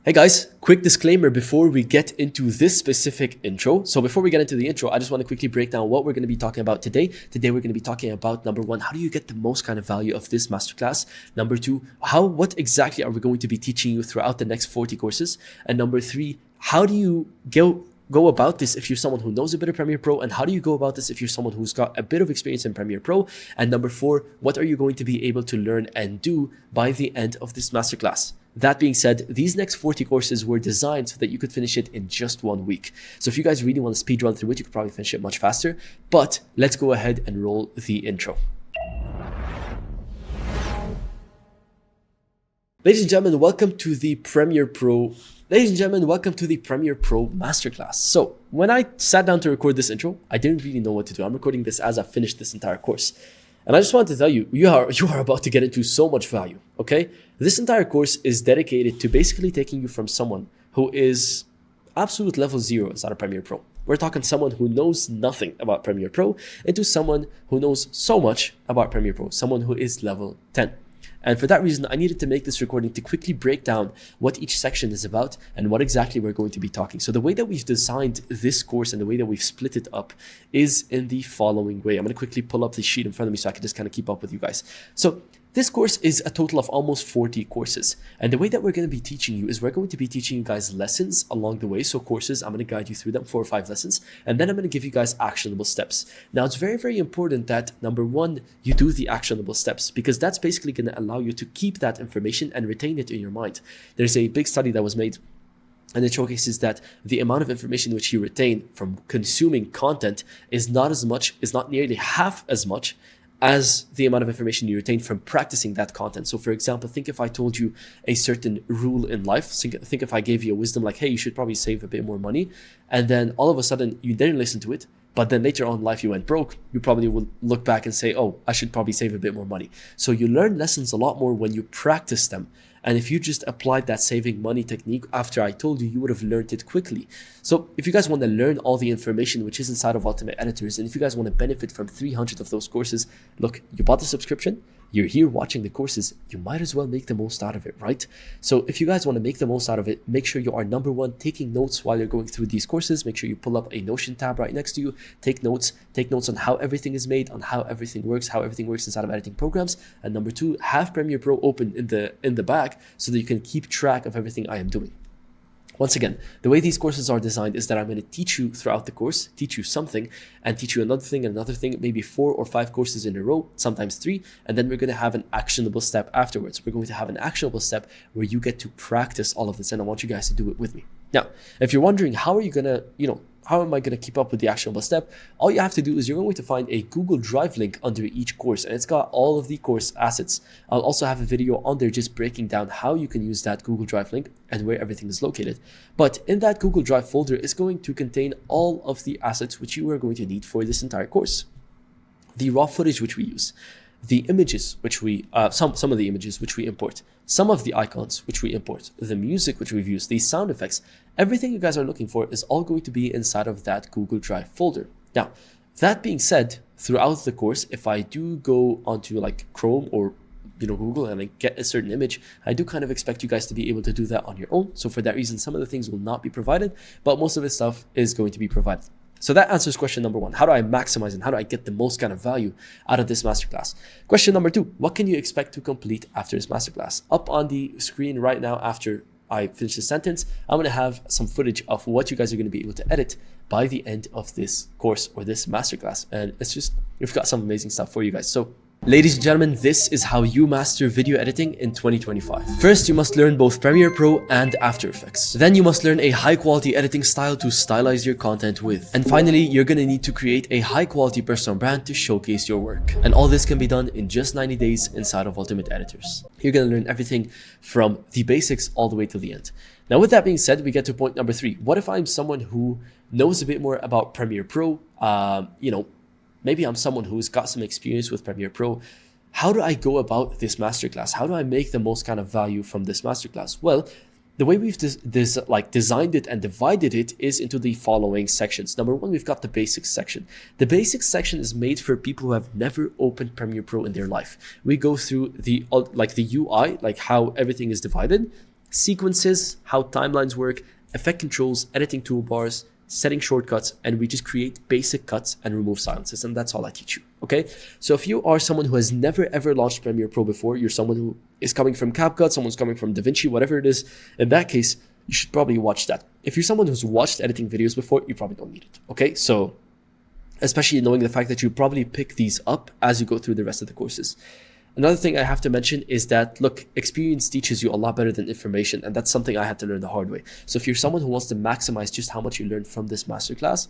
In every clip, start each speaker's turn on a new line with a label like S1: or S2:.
S1: Hey guys, quick disclaimer before we get into this specific intro. So before we get into the intro, I just want to quickly break down what we're going to be talking about today. Today we're going to be talking about number one, how do you get the most kind of value of this masterclass? Number two, what exactly are we going to be teaching you throughout the next 40 courses? And number three, how do you go about this if you're someone who knows a bit of Premiere Pro, and how do you go about this if you're someone who's got a bit of experience in Premiere Pro? And number four, what are you going to be able to learn and do by the end of this masterclass? That being said, these next 40 courses were designed so that you could finish it in just 1 week. So if you guys really want to speed run through it, you could probably finish it much faster. But let's go ahead and roll the intro. Ladies and gentlemen, welcome to the Premiere Pro Masterclass. So when I sat down to record this intro, I didn't really know what to do. I'm recording this as I finished this entire course. And I just wanted to tell you, you are about to get into so much value, okay? This entire course is dedicated to basically taking you from someone who is absolute level 0 inside of Premiere Pro. We're talking someone who knows nothing about Premiere Pro into someone who knows so much about Premiere Pro, someone who is level 10. And for that reason, I needed to make this recording to quickly break down what each section is about and what exactly we're going to be talking. So the way that we've designed this course and the way that we've split it up is in the following way. I'm going to quickly pull up the sheet in front of me so I can just kind of keep up with you guys. So this course is a total of almost 40 courses. And the way that we're going to be teaching you is we're going to be teaching you guys lessons along the way. So courses, I'm going to guide you through them, 4 or 5 lessons. And then I'm going to give you guys actionable steps. Now, it's very, very important that number one, you do the actionable steps, because that's basically going to allow you to keep that information and retain it in your mind. There's a big study that was made, and it showcases that the amount of information which you retain from consuming content is not nearly half as much as the amount of information you retain from practicing that content. So for example, think if I told you a certain rule in life, think if I gave you a wisdom like, hey, you should probably save a bit more money, and then all of a sudden you didn't listen to it, but then later on in life you went broke, you probably will look back and say, oh, I should probably save a bit more money. So you learn lessons a lot more when you practice them. And if you just applied that saving money technique after I told you, you would have learned it quickly. So if you guys want to learn all the information which is inside of Ultimate Editors, and if you guys want to benefit from 300 of those courses, look, you bought the subscription, you're here watching the courses, you might as well make the most out of it, right? So if you guys want to make the most out of it, make sure you are number one, taking notes while you're going through these courses. Make sure you pull up a Notion tab right next to you, take notes on how everything is made, on how everything works inside of editing programs. And number two, have Premiere Pro open in the back so that you can keep track of everything I am doing. Once again, the way these courses are designed is that I'm going to teach you throughout the course, teach you something, and teach you another thing, maybe 4 or 5 courses in a row, sometimes 3, and then we're going to have an actionable step afterwards. We're going to have an actionable step where you get to practice all of this, and I want you guys to do it with me. Now, if you're wondering how am I going to keep up with the actionable step? All you have to do is you're going to find a Google Drive link under each course, and it's got all of the course assets. I'll also have a video on there just breaking down how you can use that Google Drive link and where everything is located. But in that Google Drive folder is going to contain all of the assets which you are going to need for this entire course. The raw footage which we use, the images which some of the images which we import, some of the icons which we import, the music which we've used, the sound effects, everything you guys are looking for is all going to be inside of that Google Drive folder. Now, that being said, throughout the course, if I do go onto like Chrome or Google and I get a certain image, I do kind of expect you guys to be able to do that on your own. So for that reason, some of the things will not be provided, but most of this stuff is going to be provided. So that answers question number one. How do I maximize and how do I get the most kind of value out of this masterclass? Question number two, what can you expect to complete after this masterclass? Up on the screen right now, after I finish the sentence, I'm going to have some footage of what you guys are going to be able to edit by the end of this course or this masterclass. And we've got some amazing stuff for you guys. So ladies and gentlemen, this is how you master video editing in 2025. First, you must learn both Premiere Pro and After Effects. Then you must learn a high quality editing style to stylize your content with. And finally, you're going to need to create a high quality personal brand to showcase your work. And all this can be done in just 90 days inside of Ultimate Editors. You're going to learn everything from the basics all the way to the end. Now, with that being said, we get to point number 3. What if I'm someone who knows a bit more about Premiere Pro? Maybe I'm someone who's got some experience with Premiere Pro. How do I go about this masterclass? How do I make the most kind of value from this masterclass? Well, the way we've designed it and divided it is into the following sections. Number one, we've got the basics section. The basics section is made for people who have never opened Premiere Pro in their life. We go through the UI, like how everything is divided. sequences, how timelines work, effect controls, editing toolbars, setting shortcuts, and we just create basic cuts and remove silences, and that's all I teach you, okay? So if you are someone who has never ever launched Premiere Pro before, you're someone who is coming from CapCut, someone's coming from DaVinci, whatever it is, in that case, you should probably watch that. If you're someone who's watched editing videos before, you probably don't need it, okay? So especially knowing the fact that you probably pick these up as you go through the rest of the courses. Another thing I have to mention is that, look, experience teaches you a lot better than information, and that's something I had to learn the hard way. So if you're someone who wants to maximize just how much you learned from this masterclass,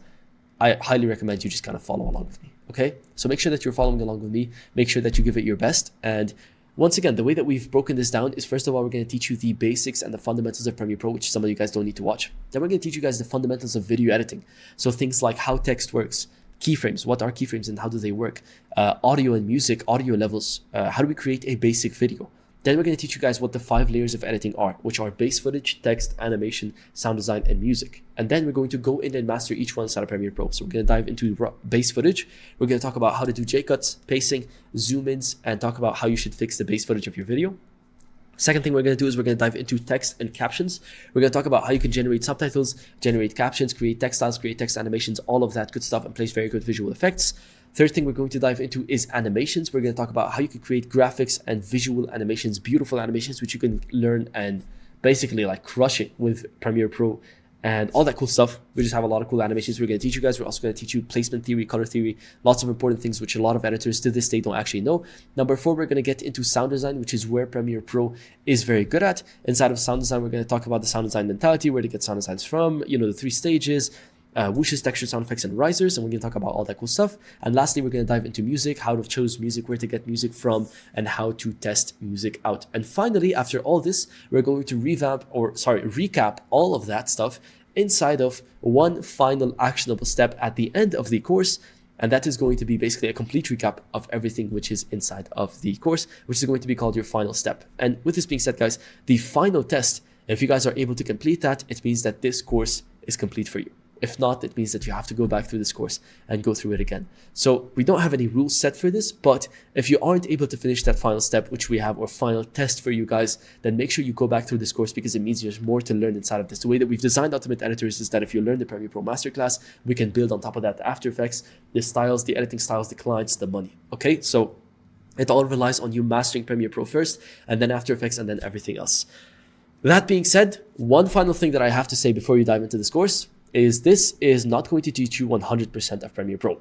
S1: I highly recommend you just kind of follow along with me, okay? So make sure that you're following along with me, make sure that you give it your best, and once again, the way that we've broken this down is, first of all, we're going to teach you the basics and the fundamentals of Premiere Pro, which some of you guys don't need to watch. Then we're going to teach you guys the fundamentals of video editing. So things like how text works, keyframes, what are keyframes and how do they work, audio and music, audio levels, how do we create a basic video. Then we're going to teach you guys what the 5 layers of editing are, which are base footage, text, animation, sound design, and music. And then we're going to go in and master each one inside of Premiere Pro. So we're going to dive into base footage. We're going to talk about how to do J-cuts, pacing, zoom-ins, and talk about how you should fix the base footage of your video. Second thing we're going to do is we're going to dive into text and captions. We're going to talk about how you can generate subtitles, generate captions, create text styles, create text animations, all of that good stuff, and place very good visual effects. Third thing we're going to dive into is animations. We're going to talk about how you can create graphics and visual animations, beautiful animations, which you can learn and basically like crush it with Premiere Pro and all that cool stuff. We just have a lot of cool animations we're going to teach you guys. We're also going to teach you placement theory, color theory, lots of important things which a lot of editors to this day don't actually know. Number 4, we're going to get into sound design, which is where Premiere Pro is very good at. Inside of sound design, we're going to talk about the sound design mentality, where to get sound designs from, you know, the 3 stages, whooshes, texture, sound effects, and risers, and we're going to talk about all that cool stuff. And lastly, we're going to dive into music, how to choose music, where to get music from, and how to test music out. And finally, after all this, we're going to recap all of that stuff inside of one final actionable step at the end of the course. And that is going to be basically a complete recap of everything which is inside of the course, which is going to be called your final step. And with this being said, guys, the final test, if you guys are able to complete that, it means that this course is complete for you. If not, it means that you have to go back through this course and go through it again. So we don't have any rules set for this, but if you aren't able to finish that final step, which we have, or final test for you guys, then make sure you go back through this course, because it means there's more to learn inside of this. The way that we've designed Ultimate Editors is that if you learn the Premiere Pro Masterclass, we can build on top of that the After Effects, the styles, the editing styles, the clients, the money, okay? So it all relies on you mastering Premiere Pro first, and then After Effects, and then everything else. That being said, one final thing that I have to say before you dive into this course is this is not going to teach you 100% of Premiere Pro.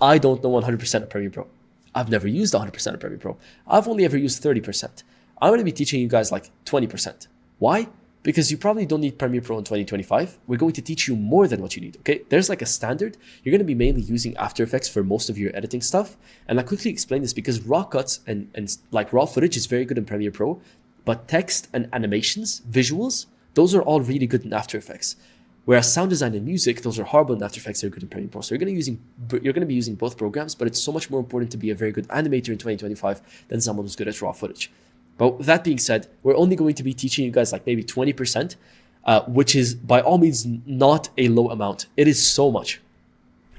S1: I don't know 100% of Premiere Pro. I've never used 100% of Premiere Pro. I've only ever used 30%. I'm going to be teaching you guys like 20%. Why? Because you probably don't need Premiere Pro in 2025. We're going to teach you more than what you need, okay? There's like a standard. You're going to be mainly using After Effects for most of your editing stuff. And I'll quickly explain this because raw cuts and like raw footage is very good in Premiere Pro, but text and animations, visuals, those are all really good in After Effects. Whereas sound design and music, those are horrible in After Effects, they're good in Premiere Pro. So you're going to be using both programs, but it's so much more important to be a very good animator in 2025 than someone who's good at raw footage. But with that being said, we're only going to be teaching you guys like maybe 20%, which is by all means not a low amount. It is so much.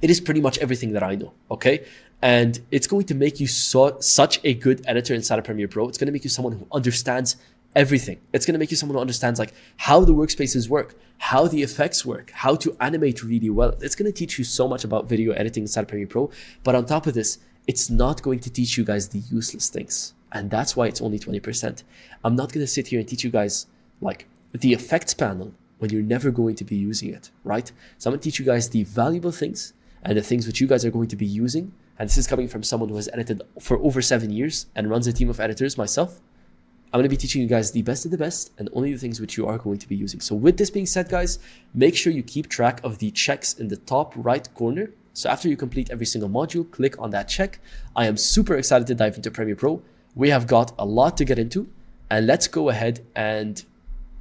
S1: It is pretty much everything that I know, okay? And it's going to make you such a good editor inside of Premiere Pro. It's going to make you someone who understands everything. It's going to make you someone who understands like how the workspaces work, how the effects work, how to animate really well. It's going to teach you so much about video editing inside of Premiere Pro. But on top of this, it's not going to teach you guys the useless things. And that's why it's only 20%. I'm not going to sit here and teach you guys like the effects panel when you're never going to be using it, right? So I'm going to teach you guys the valuable things and the things which you guys are going to be using. And this is coming from someone who has edited for over 7 years and runs a team of editors myself. I'm going to be teaching you guys the best of the best and only the things which you are going to be using. So with this being said, guys, make sure you keep track of the checks in the top right corner. So after you complete every single module, click on that check. I am super excited to dive into Premiere Pro. We have got a lot to get into, and let's go ahead and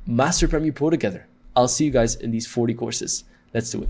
S1: master Premiere Pro together. I'll see you guys in these 40 courses. Let's do it.